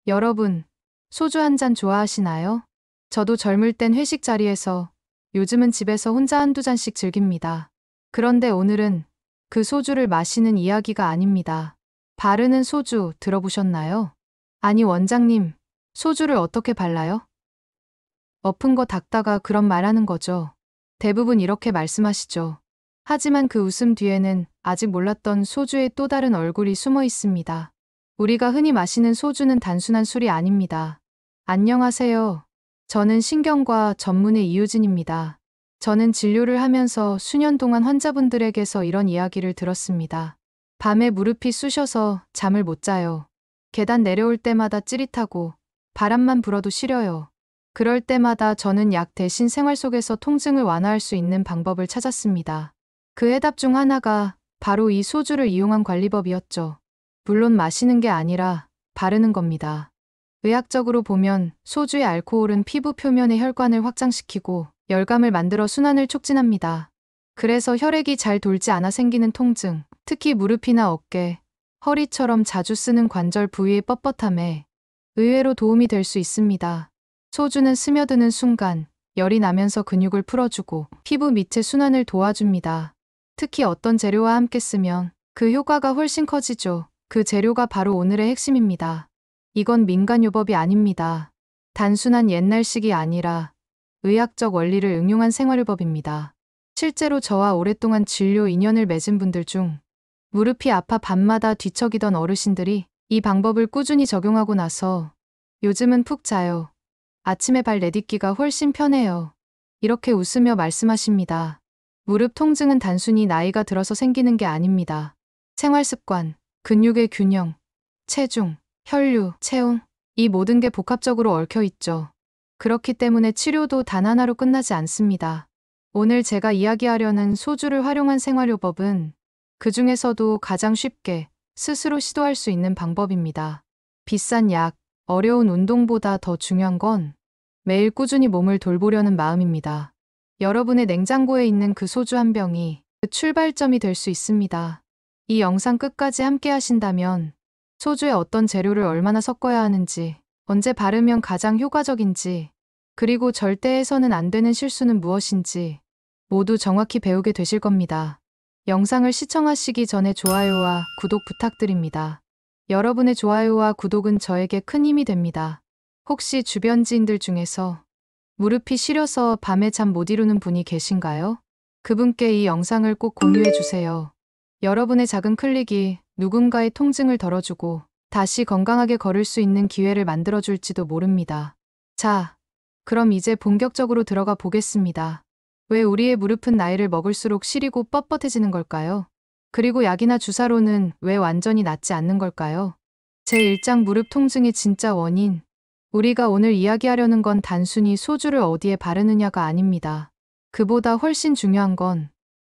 여러분, 소주 한 잔 좋아하시나요? 저도 젊을 땐 회식 자리에서, 요즘은 집에서 혼자 한두 잔씩 즐깁니다. 그런데 오늘은 그 소주를 마시는 이야기가 아닙니다. 바르는 소주 들어보셨나요? 아니 원장님, 소주를 어떻게 발라요? 엎은 거 닦다가 그런 말하는 거죠. 대부분 이렇게 말씀하시죠. 하지만 그 웃음 뒤에는 아직 몰랐던 소주의 또 다른 얼굴이 숨어 있습니다. 우리가 흔히 마시는 소주는 단순한 술이 아닙니다. 안녕하세요. 저는 신경과 전문의 이유진입니다. 저는 진료를 하면서 수년 동안 환자분들에게서 이런 이야기를 들었습니다. 밤에 무릎이 쑤셔서 잠을 못 자요. 계단 내려올 때마다 찌릿하고 바람만 불어도 시려요. 그럴 때마다 저는 약 대신 생활 속에서 통증을 완화할 수 있는 방법을 찾았습니다. 그 해답 중 하나가 바로 이 소주를 이용한 관리법이었죠. 물론 마시는 게 아니라 바르는 겁니다. 의학적으로 보면 소주의 알코올은 피부 표면의 혈관을 확장시키고 열감을 만들어 순환을 촉진합니다. 그래서 혈액이 잘 돌지 않아 생기는 통증, 특히 무릎이나 어깨, 허리처럼 자주 쓰는 관절 부위의 뻣뻣함에 의외로 도움이 될 수 있습니다. 소주는 스며드는 순간 열이 나면서 근육을 풀어주고 피부 밑의 순환을 도와줍니다. 특히 어떤 재료와 함께 쓰면 그 효과가 훨씬 커지죠. 그 재료가 바로 오늘의 핵심입니다. 이건 민간요법이 아닙니다. 단순한 옛날식이 아니라 의학적 원리를 응용한 생활요법입니다. 실제로 저와 오랫동안 진료 인연을 맺은 분들 중 무릎이 아파 밤마다 뒤척이던 어르신들이 이 방법을 꾸준히 적용하고 나서 요즘은 푹 자요. 아침에 발 내딛기가 훨씬 편해요. 이렇게 웃으며 말씀하십니다. 무릎 통증은 단순히 나이가 들어서 생기는 게 아닙니다. 생활 습관, 근육의 균형, 체중, 혈류, 체온, 이 모든 게 복합적으로 얽혀 있죠. 그렇기 때문에 치료도 단 하나로 끝나지 않습니다. 오늘 제가 이야기하려는 소주를 활용한 생활요법은 그 중에서도 가장 쉽게 스스로 시도할 수 있는 방법입니다. 비싼 약, 어려운 운동보다 더 중요한 건 매일 꾸준히 몸을 돌보려는 마음입니다. 여러분의 냉장고에 있는 그 소주 한 병이 그 출발점이 될 수 있습니다. 이 영상 끝까지 함께 하신다면 소주에 어떤 재료를 얼마나 섞어야 하는지, 언제 바르면 가장 효과적인지, 그리고 절대 해서는 안 되는 실수는 무엇인지 모두 정확히 배우게 되실 겁니다. 영상을 시청하시기 전에 좋아요와 구독 부탁드립니다. 여러분의 좋아요와 구독은 저에게 큰 힘이 됩니다. 혹시 주변 지인들 중에서 무릎이 시려서 밤에 잠 못 이루는 분이 계신가요? 그분께 이 영상을 꼭 공유해 주세요. 여러분의 작은 클릭이 누군가의 통증을 덜어주고 다시 건강하게 걸을 수 있는 기회를 만들어줄지도 모릅니다. 자, 그럼 이제 본격적으로 들어가 보겠습니다. 왜 우리의 무릎은 나이를 먹을수록 시리고 뻣뻣해지는 걸까요? 그리고 약이나 주사로는 왜 완전히 낫지 않는 걸까요? 제1장 무릎 통증의 진짜 원인. 우리가 오늘 이야기하려는 건 단순히 소주를 어디에 바르느냐가 아닙니다. 그보다 훨씬 중요한 건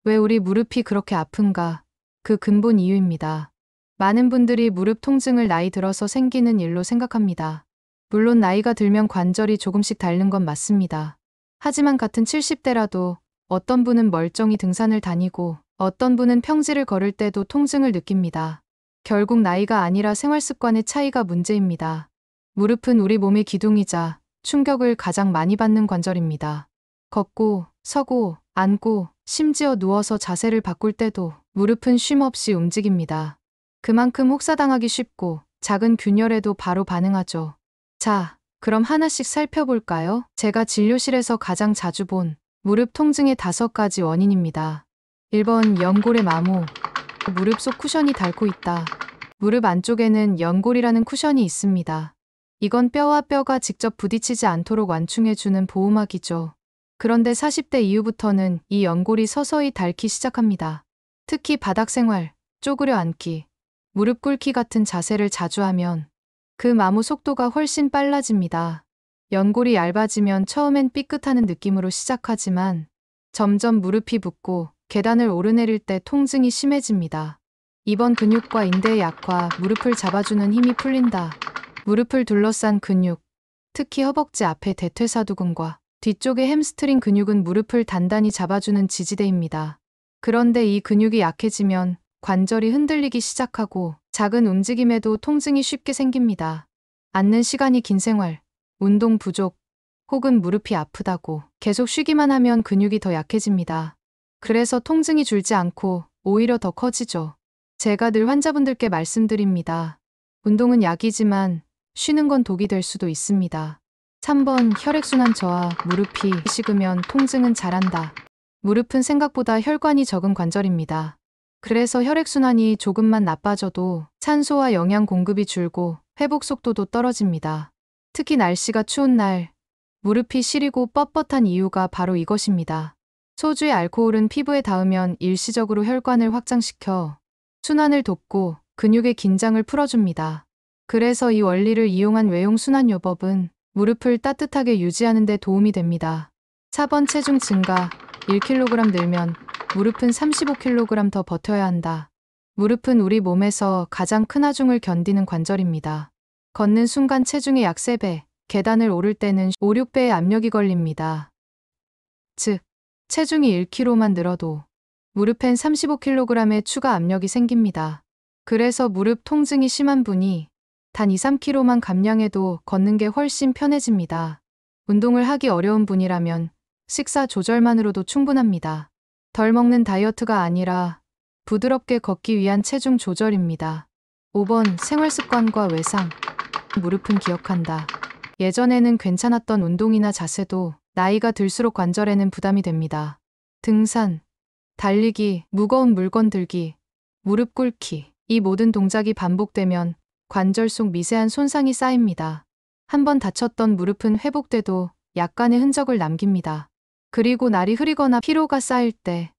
왜 우리 무릎이 그렇게 아픈가, 그 근본 이유입니다. 많은 분들이 무릎 통증을 나이 들어서 생기는 일로 생각합니다. 물론 나이가 들면 관절이 조금씩 닳는 건 맞습니다. 하지만 같은 70대라도 어떤 분은 멀쩡히 등산을 다니고 어떤 분은 평지를 걸을 때도 통증을 느낍니다. 결국 나이가 아니라 생활 습관의 차이가 문제입니다. 무릎은 우리 몸의 기둥이자 충격을 가장 많이 받는 관절입니다. 걷고, 서고, 앉고, 심지어 누워서 자세를 바꿀 때도 무릎은 쉼 없이 움직입니다. 그만큼 혹사당하기 쉽고 작은 균열에도 바로 반응하죠. 자, 그럼 하나씩 살펴볼까요? 제가 진료실에서 가장 자주 본 무릎 통증의 5가지 원인입니다. 1번 연골의 마모. 무릎 속 쿠션이 닳고 있다. 무릎 안쪽에는 연골이라는 쿠션이 있습니다. 이건 뼈와 뼈가 직접 부딪히지 않도록 완충해주는 보호막이죠. 그런데 40대 이후부터는 이 연골이 서서히 닳기 시작합니다. 특히 바닥 생활, 쪼그려 앉기, 무릎 꿇기 같은 자세를 자주 하면 그 마모 속도가 훨씬 빨라집니다. 연골이 얇아지면 처음엔 삐끗하는 느낌으로 시작하지만 점점 무릎이 붓고 계단을 오르내릴 때 통증이 심해집니다. 2번 근육과 인대의 약화, 무릎을 잡아주는 힘이 풀린다. 무릎을 둘러싼 근육, 특히 허벅지 앞의 대퇴사두근과 뒤쪽의 햄스트링 근육은 무릎을 단단히 잡아주는 지지대입니다. 그런데 이 근육이 약해지면 관절이 흔들리기 시작하고 작은 움직임에도 통증이 쉽게 생깁니다. 앉는 시간이 긴 생활, 운동 부족, 혹은 무릎이 아프다고 계속 쉬기만 하면 근육이 더 약해집니다. 그래서 통증이 줄지 않고 오히려 더 커지죠. 제가 늘 환자분들께 말씀드립니다. 운동은 약이지만 쉬는 건 독이 될 수도 있습니다. 3번 혈액순환 저하, 무릎이 식으면 통증은 잘한다. 무릎은 생각보다 혈관이 적은 관절입니다. 그래서 혈액순환이 조금만 나빠져도 산소와 영양 공급이 줄고 회복 속도도 떨어집니다. 특히 날씨가 추운 날, 무릎이 시리고 뻣뻣한 이유가 바로 이것입니다. 소주의 알코올은 피부에 닿으면 일시적으로 혈관을 확장시켜 순환을 돕고 근육의 긴장을 풀어줍니다. 그래서 이 원리를 이용한 외용순환요법은 무릎을 따뜻하게 유지하는 데 도움이 됩니다. 4번 체중 증가, 1kg 늘면 무릎은 35kg 더 버텨야 한다. 무릎은 우리 몸에서 가장 큰 하중을 견디는 관절입니다. 걷는 순간 체중의 약 3배, 계단을 오를 때는 5, 6배의 압력이 걸립니다. 즉, 체중이 1kg만 늘어도 무릎엔 35kg의 추가 압력이 생깁니다. 그래서 무릎 통증이 심한 분이 단 2, 3kg만 감량해도 걷는 게 훨씬 편해집니다. 운동을 하기 어려운 분이라면 식사 조절만으로도 충분합니다. 덜 먹는 다이어트가 아니라 부드럽게 걷기 위한 체중 조절입니다. 5번 생활습관과 외상, 무릎은 기억한다. 예전에는 괜찮았던 운동이나 자세도 나이가 들수록 관절에는 부담이 됩니다. 등산, 달리기, 무거운 물건 들기, 무릎 꿇기, 이 모든 동작이 반복되면 관절 속 미세한 손상이 쌓입니다. 한번 다쳤던 무릎은 회복돼도 약간의 흔적을 남깁니다. 그리고 날이 흐리거나 피로가 쌓일 때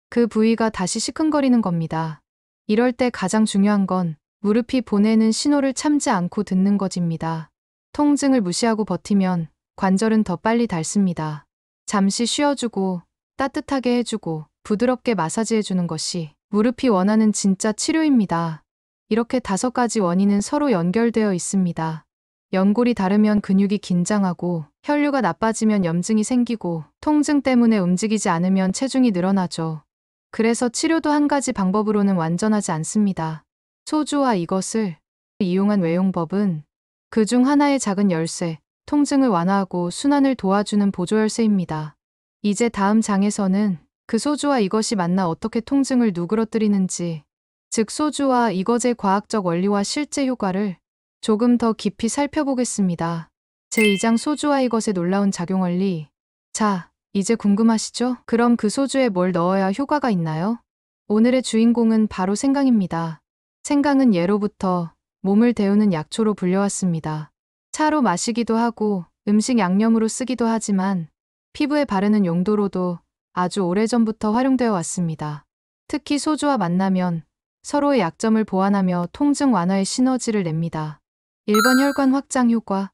그 부위가 다시 시큰거리는 겁니다. 이럴 때 가장 중요한 건 무릎이 보내는 신호를 참지 않고 듣는 것입니다. 통증을 무시하고 버티면 관절은 더 빨리 닳습니다. 잠시 쉬어주고 따뜻하게 해주고 부드럽게 마사지해주는 것이 무릎이 원하는 진짜 치료입니다. 이렇게 5가지 원인은 서로 연결되어 있습니다. 연골이 다르면 근육이 긴장하고 혈류가 나빠지면 염증이 생기고 통증 때문에 움직이지 않으면 체중이 늘어나죠. 그래서 치료도 한 가지 방법으로는 완전하지 않습니다. 소주와 이것을 이용한 외용법은 그중 하나의 작은 열쇠, 통증을 완화하고 순환을 도와주는 보조 열쇠입니다. 이제 다음 장에서는 그 소주와 이것이 만나 어떻게 통증을 누그러뜨리는지, 즉 소주와 이것의 과학적 원리와 실제 효과를 조금 더 깊이 살펴보겠습니다. 제2장 소주와 이것의 놀라운 작용 원리. 자, 이제 궁금하시죠? 그럼 그 소주에 뭘 넣어야 효과가 있나요? 오늘의 주인공은 바로 생강입니다. 생강은 예로부터 몸을 데우는 약초로 불려왔습니다. 차로 마시기도 하고 음식 양념으로 쓰기도 하지만 피부에 바르는 용도로도 아주 오래전부터 활용되어 왔습니다. 특히 소주와 만나면 서로의 약점을 보완하며 통증 완화의 시너지를 냅니다. 1번 혈관 확장 효과.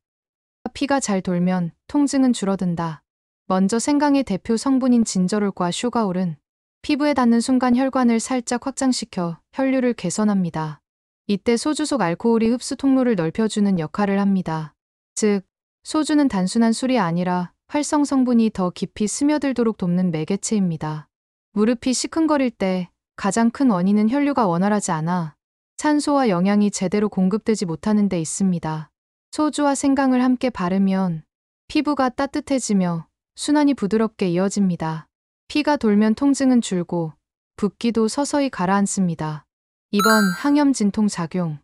피가 잘 돌면 통증은 줄어든다. 먼저 생강의 대표 성분인 진저롤과 슈가올은 피부에 닿는 순간 혈관을 살짝 확장시켜 혈류를 개선합니다. 이때 소주 속 알코올이 흡수 통로를 넓혀주는 역할을 합니다. 즉, 소주는 단순한 술이 아니라 활성 성분이 더 깊이 스며들도록 돕는 매개체입니다. 무릎이 시큰거릴 때 가장 큰 원인은 혈류가 원활하지 않아 산소와 영양이 제대로 공급되지 못하는 데 있습니다. 소주와 생강을 함께 바르면 피부가 따뜻해지며 순환이 부드럽게 이어집니다. 피가 돌면 통증은 줄고 붓기도 서서히 가라앉습니다. 2번 항염 진통 작용.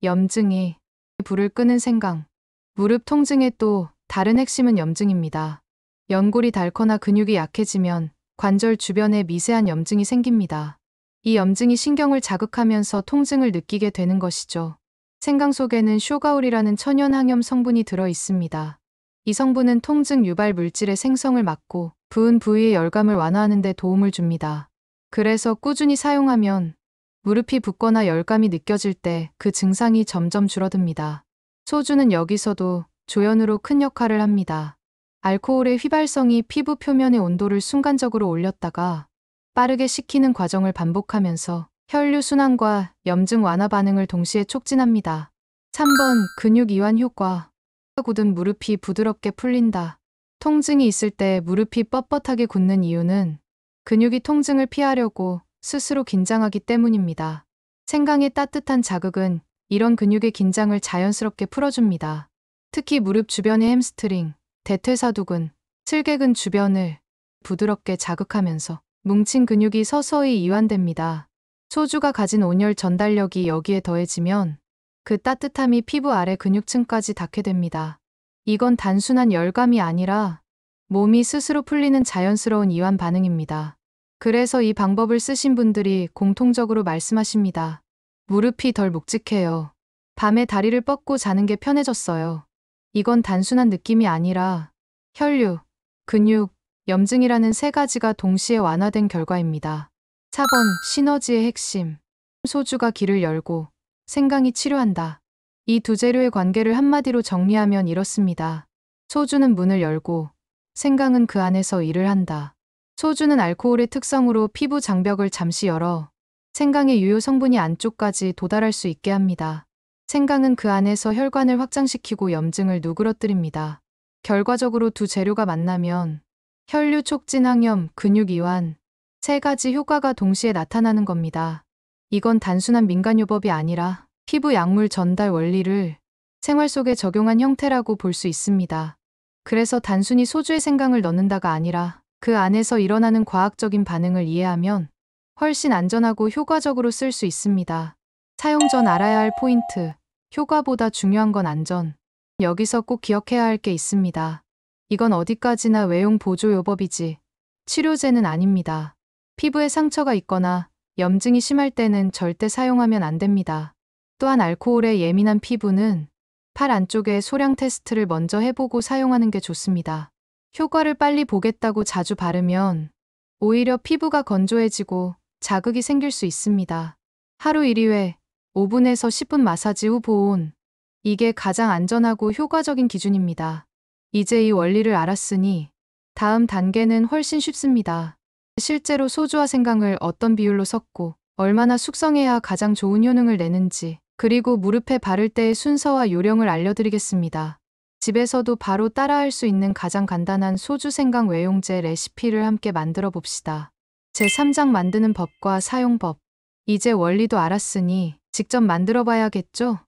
염증이 불을 끄는 생강. 무릎 통증의 또 다른 핵심은 염증입니다. 연골이 닳거나 근육이 약해지면 관절 주변에 미세한 염증이 생깁니다. 이 염증이 신경을 자극하면서 통증을 느끼게 되는 것이죠. 생강 속에는 쇼가올이라는 천연 항염 성분이 들어 있습니다. 이 성분은 통증 유발 물질의 생성을 막고 부은 부위의 열감을 완화하는 데 도움을 줍니다. 그래서 꾸준히 사용하면 무릎이 붓거나 열감이 느껴질 때 그 증상이 점점 줄어듭니다. 소주는 여기서도 조연으로 큰 역할을 합니다. 알코올의 휘발성이 피부 표면의 온도를 순간적으로 올렸다가 빠르게 식히는 과정을 반복하면서 혈류 순환과 염증 완화 반응을 동시에 촉진합니다. 3번 근육 이완 효과. 굳은 무릎이 부드럽게 풀린다. 통증이 있을 때 무릎이 뻣뻣하게 굳는 이유는 근육이 통증을 피하려고 스스로 긴장하기 때문입니다. 생강의 따뜻한 자극은 이런 근육의 긴장을 자연스럽게 풀어줍니다. 특히 무릎 주변의 햄스트링, 대퇴사두근, 슬개근 주변을 부드럽게 자극하면서 뭉친 근육이 서서히 이완됩니다. 소주가 가진 온열 전달력이 여기에 더해지면 그 따뜻함이 피부 아래 근육층까지 닿게 됩니다. 이건 단순한 열감이 아니라 몸이 스스로 풀리는 자연스러운 이완 반응입니다. 그래서 이 방법을 쓰신 분들이 공통적으로 말씀하십니다. 무릎이 덜 묵직해요. 밤에 다리를 뻗고 자는 게 편해졌어요. 이건 단순한 느낌이 아니라 혈류, 근육, 염증이라는 세 가지가 동시에 완화된 결과입니다. 4번 시너지의 핵심. 소주가 길을 열고 생강이 치료한다. 이 두 재료의 관계를 한마디로 정리하면 이렇습니다. 소주는 문을 열고 생강은 그 안에서 일을 한다. 소주는 알코올의 특성으로 피부 장벽을 잠시 열어 생강의 유효 성분이 안쪽까지 도달할 수 있게 합니다. 생강은 그 안에서 혈관을 확장시키고 염증을 누그러뜨립니다. 결과적으로 두 재료가 만나면 혈류 촉진, 항염, 근육 이완, 세 가지 효과가 동시에 나타나는 겁니다. 이건 단순한 민간요법이 아니라 피부 약물 전달 원리를 생활 속에 적용한 형태라고 볼 수 있습니다. 그래서 단순히 소주에 생강을 넣는다가 아니라 그 안에서 일어나는 과학적인 반응을 이해하면 훨씬 안전하고 효과적으로 쓸 수 있습니다. 사용 전 알아야 할 포인트. 효과보다 중요한 건 안전. 여기서 꼭 기억해야 할 게 있습니다. 이건 어디까지나 외용 보조요법이지 치료제는 아닙니다. 피부에 상처가 있거나 염증이 심할 때는 절대 사용하면 안 됩니다. 또한 알코올에 예민한 피부는 팔 안쪽에 소량 테스트를 먼저 해보고 사용하는 게 좋습니다. 효과를 빨리 보겠다고 자주 바르면 오히려 피부가 건조해지고 자극이 생길 수 있습니다. 하루 1회 5분에서 10분 마사지 후 보온. 이게 가장 안전하고 효과적인 기준입니다. 이제 이 원리를 알았으니 다음 단계는 훨씬 쉽습니다. 실제로 소주와 생강을 어떤 비율로 섞고 얼마나 숙성해야 가장 좋은 효능을 내는지, 그리고 무릎에 바를 때의 순서와 요령을 알려드리겠습니다. 집에서도 바로 따라할 수 있는 가장 간단한 소주 생강 외용제 레시피를 함께 만들어 봅시다. 제3장 만드는 법과 사용법. 이제 원리도 알았으니 직접 만들어 봐야겠죠?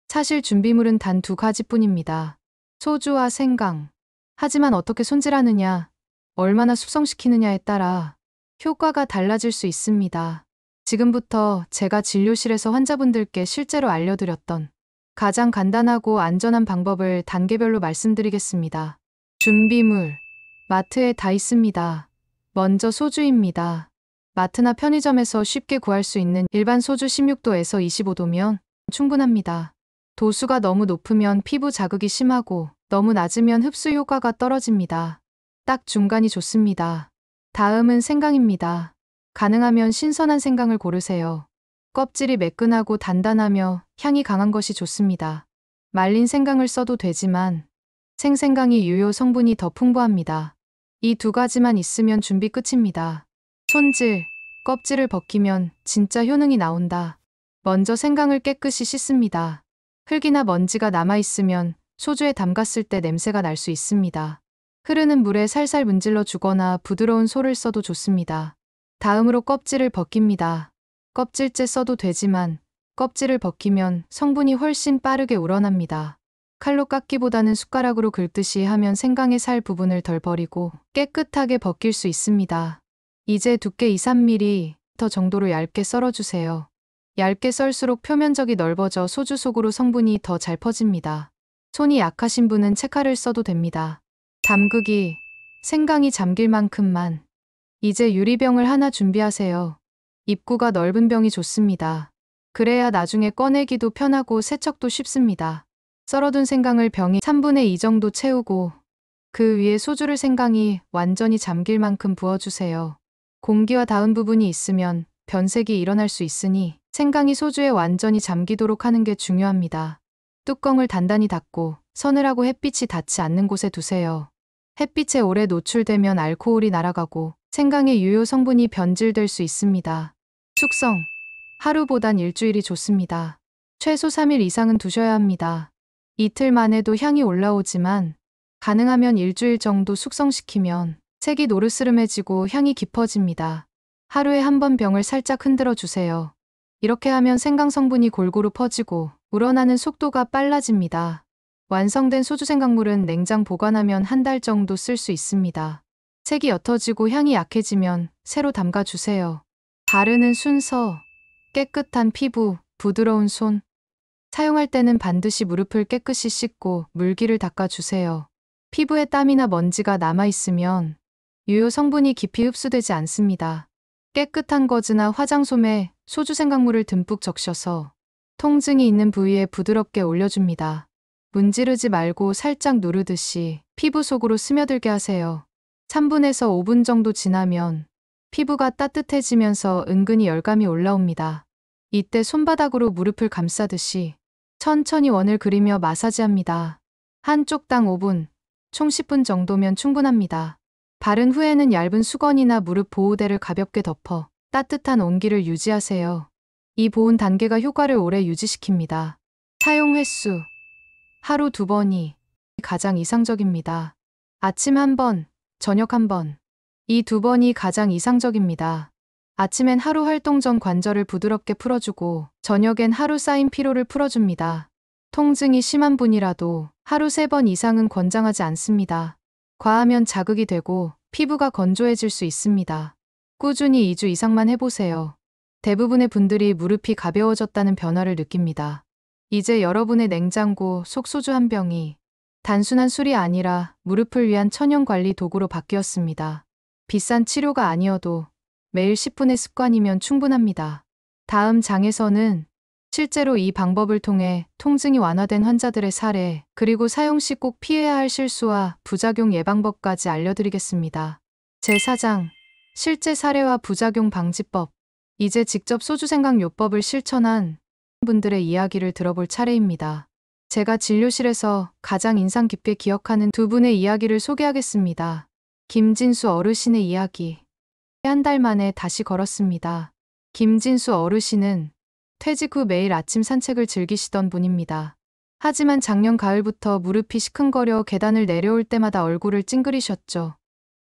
사실 준비물은 단 2가지뿐입니다. 소주와 생강. 하지만 어떻게 손질하느냐, 얼마나 숙성시키느냐에 따라 효과가 달라질 수 있습니다. 지금부터 제가 진료실에서 환자분들께 실제로 알려드렸던 가장 간단하고 안전한 방법을 단계별로 말씀드리겠습니다. 준비물. 마트에 다 있습니다. 먼저 소주입니다. 마트나 편의점에서 쉽게 구할 수 있는 일반 소주 16도에서 25도면 충분합니다. 도수가 너무 높으면 피부 자극이 심하고 너무 낮으면 흡수 효과가 떨어집니다. 딱 중간이 좋습니다. 다음은 생강입니다. 가능하면 신선한 생강을 고르세요. 껍질이 매끈하고 단단하며 향이 강한 것이 좋습니다. 말린 생강을 써도 되지만 생생강이 유효 성분이 더 풍부합니다. 이 2가지만 있으면 준비 끝입니다. 손질. 껍질을 벗기면 진짜 효능이 나온다. 먼저 생강을 깨끗이 씻습니다. 흙이나 먼지가 남아있으면 소주에 담갔을 때 냄새가 날 수 있습니다. 흐르는 물에 살살 문질러 주거나 부드러운 솔을 써도 좋습니다. 다음으로 껍질을 벗깁니다. 껍질째 써도 되지만 껍질을 벗기면 성분이 훨씬 빠르게 우러납니다. 칼로 깎기보다는 숟가락으로 긁듯이 하면 생강의 살 부분을 덜 버리고 깨끗하게 벗길 수 있습니다. 이제 두께 2-3mm 정도로 얇게 썰어주세요. 얇게 썰수록 표면적이 넓어져 소주 속으로 성분이 더 잘 퍼집니다. 손이 약하신 분은 채칼을 써도 됩니다. 담그기. 생강이 잠길 만큼만. 이제 유리병을 하나 준비하세요. 입구가 넓은 병이 좋습니다. 그래야 나중에 꺼내기도 편하고 세척도 쉽습니다. 썰어둔 생강을 병에 3분의 2 정도 채우고 그 위에 소주를 생강이 완전히 잠길 만큼 부어주세요. 공기와 닿은 부분이 있으면 변색이 일어날 수 있으니 생강이 소주에 완전히 잠기도록 하는 게 중요합니다. 뚜껑을 단단히 닫고 서늘하고 햇빛이 닿지 않는 곳에 두세요. 햇빛에 오래 노출되면 알코올이 날아가고 생강의 유효 성분이 변질될 수 있습니다. 숙성. 하루보단 일주일이 좋습니다. 최소 3일 이상은 두셔야 합니다. 이틀만 해도 향이 올라오지만 가능하면 일주일 정도 숙성시키면 색이 노르스름해지고 향이 깊어집니다. 하루에 한 번 병을 살짝 흔들어 주세요. 이렇게 하면 생강 성분이 골고루 퍼지고 우러나는 속도가 빨라집니다. 완성된 소주 생강물은 냉장 보관하면 한 달 정도 쓸 수 있습니다. 색이 옅어지고 향이 약해지면 새로 담가주세요. 바르는 순서: 깨끗한 피부, 부드러운 손. 사용할 때는 반드시 무릎을 깨끗이 씻고 물기를 닦아주세요. 피부에 땀이나 먼지가 남아있으면 유효 성분이 깊이 흡수되지 않습니다. 깨끗한 거즈나 화장솜에 소주 생강물을 듬뿍 적셔서 통증이 있는 부위에 부드럽게 올려줍니다. 문지르지 말고 살짝 누르듯이 피부 속으로 스며들게 하세요. 3분에서 5분 정도 지나면 피부가 따뜻해지면서 은근히 열감이 올라옵니다. 이때 손바닥으로 무릎을 감싸듯이 천천히 원을 그리며 마사지합니다. 한쪽당 5분, 총 10분 정도면 충분합니다. 바른 후에는 얇은 수건이나 무릎 보호대를 가볍게 덮어 따뜻한 온기를 유지하세요. 이 보온 단계가 효과를 오래 유지시킵니다. 사용 횟수: 하루 2번이 가장 이상적입니다. 아침 1번, 저녁 1번. 이 2번이 가장 이상적입니다. 아침엔 하루 활동 전 관절을 부드럽게 풀어주고 저녁엔 하루 쌓인 피로를 풀어줍니다. 통증이 심한 분이라도 하루 3번 이상은 권장하지 않습니다. 과하면 자극이 되고 피부가 건조해질 수 있습니다. 꾸준히 2주 이상만 해보세요. 대부분의 분들이 무릎이 가벼워졌다는 변화를 느낍니다. 이제 여러분의 냉장고 속 소주 한 병이 단순한 술이 아니라 무릎을 위한 천연 관리 도구로 바뀌었습니다. 비싼 치료가 아니어도 매일 10분의 습관이면 충분합니다. 다음 장에서는 실제로 이 방법을 통해 통증이 완화된 환자들의 사례, 그리고 사용 시 꼭 피해야 할 실수와 부작용 예방법까지 알려드리겠습니다. 제4장, 실제 사례와 부작용 방지법. 이제 직접 소주 생강 요법을 실천한 분들의 이야기를 들어볼 차례입니다. 제가 진료실에서 가장 인상 깊게 기억하는 두 분의 이야기를 소개하겠습니다. 김진수 어르신의 이야기. 한 달 만에 다시 걸었습니다. 김진수 어르신은 퇴직 후 매일 아침 산책을 즐기시던 분입니다. 하지만 작년 가을부터 무릎이 시큰거려 계단을 내려올 때마다 얼굴을 찡그리셨죠.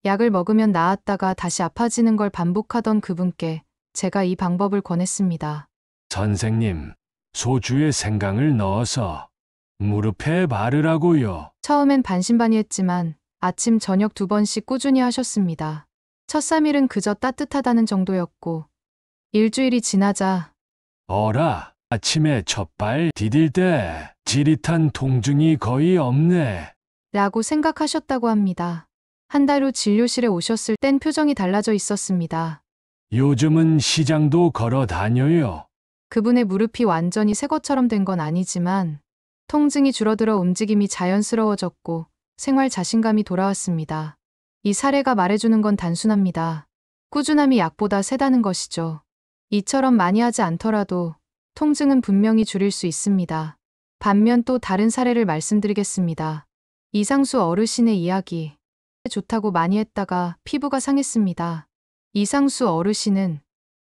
약을 먹으면 나았다가 다시 아파지는 걸 반복하던 그분께 제가 이 방법을 권했습니다. 선생님, 소주에 생강을 넣어서 무릎에 바르라고요. 처음엔 반신반의했지만 아침 저녁 2번씩 꾸준히 하셨습니다. 첫 3일은 그저 따뜻하다는 정도였고 일주일이 지나자 어라, 아침에 첫발 디딜 때 지릿한 통증이 거의 없네. 라고 생각하셨다고 합니다. 한 달 후 진료실에 오셨을 땐 표정이 달라져 있었습니다. 요즘은 시장도 걸어 다녀요. 그분의 무릎이 완전히 새 것처럼 된 건 아니지만 통증이 줄어들어 움직임이 자연스러워졌고 생활 자신감이 돌아왔습니다. 이 사례가 말해주는 건 단순합니다. 꾸준함이 약보다 세다는 것이죠. 이처럼 많이 하지 않더라도 통증은 분명히 줄일 수 있습니다. 반면 또 다른 사례를 말씀드리겠습니다. 이상수 어르신의 이야기. 좋다고 많이 했다가 피부가 상했습니다. 이상수 어르신은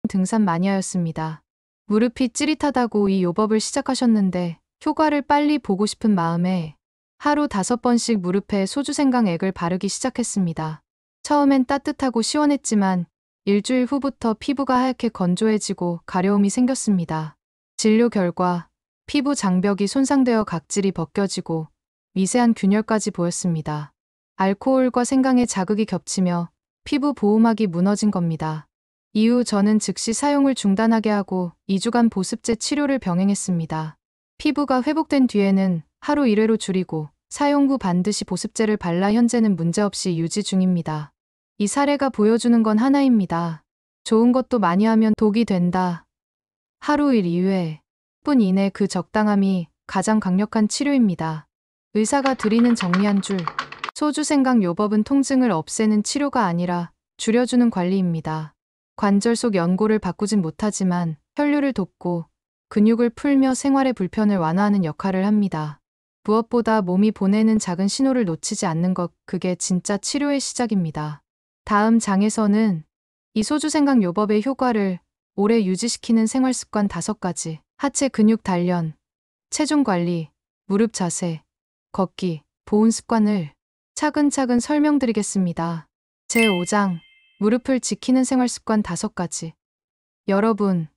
등산 마니아였습니다. 무릎이 찌릿하다고 이 요법을 시작하셨는데 효과를 빨리 보고 싶은 마음에 하루 5번씩 무릎에 소주 생강액을 바르기 시작했습니다. 처음엔 따뜻하고 시원했지만 일주일 후부터 피부가 하얗게 건조해지고 가려움이 생겼습니다. 진료 결과 피부 장벽이 손상되어 각질이 벗겨지고 미세한 균열까지 보였습니다. 알코올과 생강의 자극이 겹치며 피부 보호막이 무너진 겁니다. 이후 저는 즉시 사용을 중단하게 하고 2주간 보습제 치료를 병행했습니다. 피부가 회복된 뒤에는 하루 1회로 줄이고 사용 후 반드시 보습제를 발라 현재는 문제없이 유지 중입니다. 이 사례가 보여주는 건 하나입니다. 좋은 것도 많이 하면 독이 된다. 하루 1, 2회, 10분 이내 그 적당함이 가장 강력한 치료입니다. 의사가 드리는 정리한 줄. 소주 생강 요법은 통증을 없애는 치료가 아니라 줄여주는 관리입니다. 관절 속 연골을 바꾸진 못하지만 혈류를 돕고 근육을 풀며 생활의 불편을 완화하는 역할을 합니다. 무엇보다 몸이 보내는 작은 신호를 놓치지 않는 것, 그게 진짜 치료의 시작입니다. 다음 장에서는 이 소주 생강 요법의 효과를 오래 유지시키는 생활 습관 5가지, 하체 근육 단련, 체중 관리, 무릎 자세, 걷기, 보온 습관을 차근차근 설명드리겠습니다. 제5장, 무릎을 지키는 생활 습관 5가지. 여러분,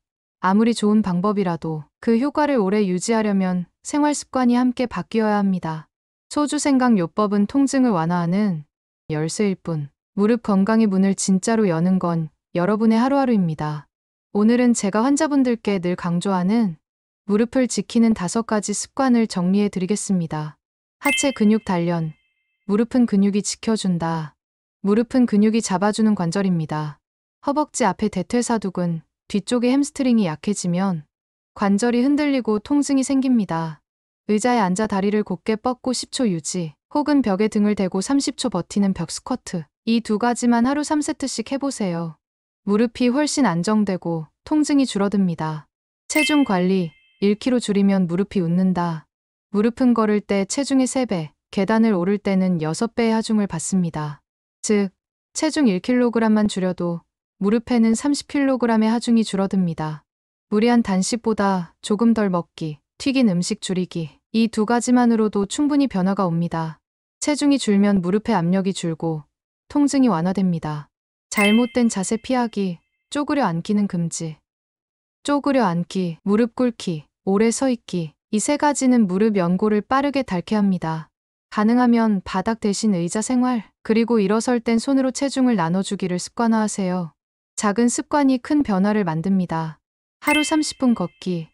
아무리 좋은 방법이라도 그 효과를 오래 유지하려면 생활 습관이 함께 바뀌어야 합니다. 소주 생강 요법은 통증을 완화하는 열쇠일 뿐, 무릎 건강의 문을 진짜로 여는 건 여러분의 하루하루입니다. 오늘은 제가 환자분들께 늘 강조하는 무릎을 지키는 5가지 습관을 정리해 드리겠습니다. 하체 근육 단련. 무릎은 근육이 지켜준다. 무릎은 근육이 잡아주는 관절입니다. 허벅지 앞에 대퇴사두근, 뒤쪽에 햄스트링이 약해지면 관절이 흔들리고 통증이 생깁니다. 의자에 앉아 다리를 곧게 뻗고 10초 유지, 혹은 벽에 등을 대고 30초 버티는 벽 스쿼트. 이 2가지만 하루 3세트씩 해보세요. 무릎이 훨씬 안정되고 통증이 줄어듭니다. 체중 관리. 1kg 줄이면 무릎이 웃는다. 무릎은 걸을 때 체중의 3배, 계단을 오를 때는 6배의 하중을 받습니다. 즉, 체중 1kg만 줄여도 무릎에는 30kg의 하중이 줄어듭니다. 무리한 단식보다 조금 덜 먹기, 튀긴 음식 줄이기, 이 2가지만으로도 충분히 변화가 옵니다. 체중이 줄면 무릎의 압력이 줄고 통증이 완화됩니다. 잘못된 자세 피하기, 쪼그려 앉기는 금지. 쪼그려 앉기, 무릎 꿇기, 오래 서 있기, 이 3가지는 무릎 연골을 빠르게 닳게 합니다. 가능하면 바닥 대신 의자 생활, 그리고 일어설 땐 손으로 체중을 나눠주기를 습관화하세요. 작은 습관이 큰 변화를 만듭니다. 하루 30분 걷기.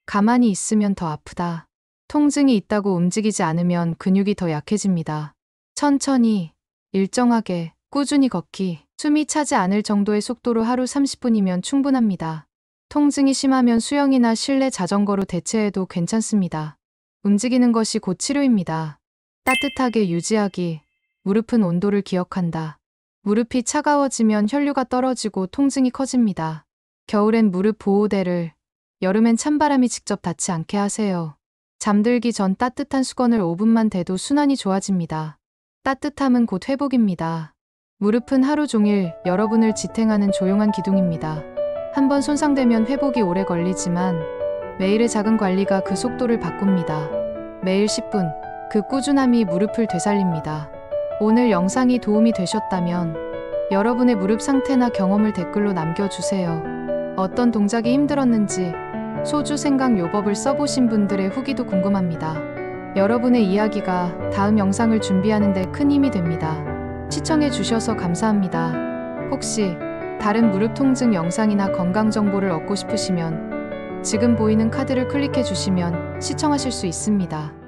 가만히 있으면 더 아프다. 통증이 있다고 움직이지 않으면 근육이 더 약해집니다. 천천히, 일정하게, 꾸준히 걷기. 숨이 차지 않을 정도의 속도로 하루 30분이면 충분합니다. 통증이 심하면 수영이나 실내 자전거로 대체해도 괜찮습니다. 움직이는 것이 곧 치료입니다. 따뜻하게 유지하기. 무릎은 온도를 기억한다. 무릎이 차가워지면 혈류가 떨어지고 통증이 커집니다. 겨울엔 무릎 보호대를, 여름엔 찬바람이 직접 닿지 않게 하세요. 잠들기 전 따뜻한 수건을 5분만 대도 순환이 좋아집니다. 따뜻함은 곧 회복입니다. 무릎은 하루 종일 여러분을 지탱하는 조용한 기둥입니다. 한번 손상되면 회복이 오래 걸리지만 매일의 작은 관리가 그 속도를 바꿉니다. 매일 10분, 그 꾸준함이 무릎을 되살립니다. 오늘 영상이 도움이 되셨다면 여러분의 무릎 상태나 경험을 댓글로 남겨주세요. 어떤 동작이 힘들었는지, 소주 생강 요법을 써보신 분들의 후기도 궁금합니다. 여러분의 이야기가 다음 영상을 준비하는 데 큰 힘이 됩니다. 시청해주셔서 감사합니다. 혹시 다른 무릎 통증 영상이나 건강 정보를 얻고 싶으시면 지금 보이는 카드를 클릭해 주시면 시청하실 수 있습니다.